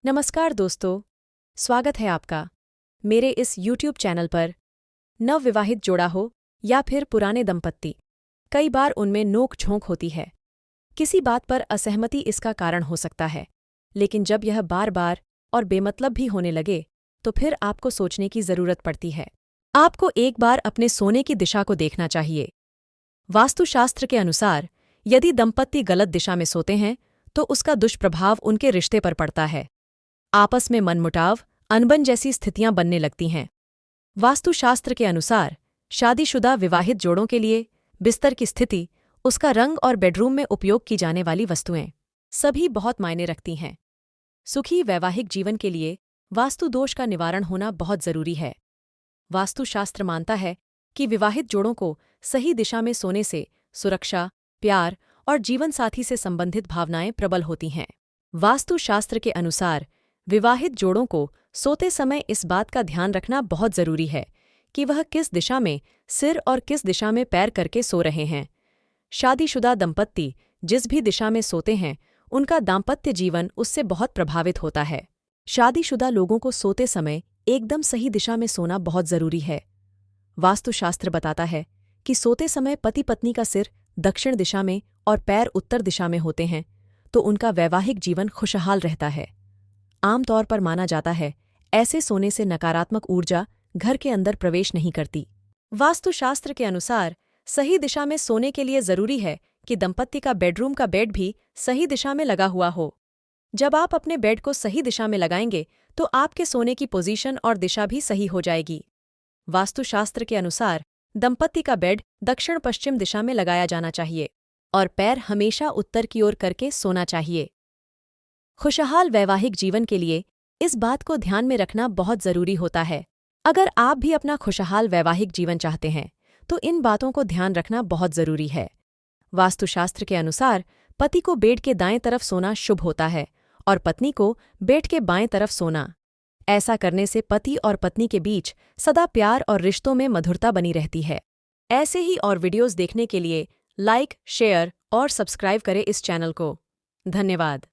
नमस्कार दोस्तों, स्वागत है आपका मेरे इस YouTube चैनल पर। नवविवाहित जोड़ा हो या फिर पुराने दंपत्ति, कई बार उनमें नोक-झोंक होती है। किसी बात पर असहमति इसका कारण हो सकता है, लेकिन जब यह बार-बार और बेमतलब भी होने लगे, तो फिर आपको सोचने की ज़रूरत पड़ती है। आपको एक बार अपने सोने की दिशा को देखना चाहिए। वास्तुशास्त्र के अनुसार, यदि दंपत्ति गलत दिशा में सोते हैं, तो उसका दुष्प्रभाव उनके रिश्ते पर पड़ता है। आपस में मनमुटाव, अनबन जैसी स्थितियां बनने लगती हैं। वास्तुशास्त्र के अनुसार, शादीशुदा विवाहित जोड़ों के लिए बिस्तर की स्थिति, उसका रंग और बेडरूम में उपयोग की जाने वाली वस्तुएं सभी बहुत मायने रखती हैं। सुखी वैवाहिक जीवन के लिए वास्तु दोष का निवारण होना बहुत जरूरी है। वास्तुशास्त्र मानता है कि विवाहित जोड़ों को सही दिशा में सोने से सुरक्षा, प्यार और जीवनसाथी से संबंधित भावनाएं प्रबल होती हैं। वास्तुशास्त्र के अनुसार विवाहित जोड़ों को सोते समय इस बात का ध्यान रखना बहुत जरूरी है कि वह किस दिशा में सिर और किस दिशा में पैर करके सो रहे हैं। शादीशुदा दंपत्ति जिस भी दिशा में सोते हैं, उनका दाम्पत्य जीवन उससे बहुत प्रभावित होता है। शादीशुदा लोगों को सोते समय एकदम सही दिशा में सोना बहुत जरूरी है। वास्तुशास्त्र बताता है कि सोते समय पति पत्नी का सिर दक्षिण दिशा में और पैर उत्तर दिशा में होते हैं, तो उनका वैवाहिक जीवन खुशहाल रहता है। आमतौर पर माना जाता है, ऐसे सोने से नकारात्मक ऊर्जा घर के अंदर प्रवेश नहीं करती। वास्तुशास्त्र के अनुसार सही दिशा में सोने के लिए जरूरी है कि दंपत्ति का बेडरूम का बेड भी सही दिशा में लगा हुआ हो। जब आप अपने बेड को सही दिशा में लगाएंगे, तो आपके सोने की पोजीशन और दिशा भी सही हो जाएगी। वास्तुशास्त्र के अनुसार दंपत्ति का बेड दक्षिण पश्चिम दिशा में लगाया जाना चाहिए और पैर हमेशा उत्तर की ओर करके सोना चाहिए। खुशहाल वैवाहिक जीवन के लिए इस बात को ध्यान में रखना बहुत जरूरी होता है। अगर आप भी अपना खुशहाल वैवाहिक जीवन चाहते हैं, तो इन बातों को ध्यान रखना बहुत जरूरी है। वास्तुशास्त्र के अनुसार पति को बेड के दाएं तरफ सोना शुभ होता है और पत्नी को बेड के बाएं तरफ सोना। ऐसा करने से पति और पत्नी के बीच सदा प्यार और रिश्तों में मधुरता बनी रहती है। ऐसे ही और वीडियोस देखने के लिए लाइक, शेयर और सब्सक्राइब करें इस चैनल को। धन्यवाद।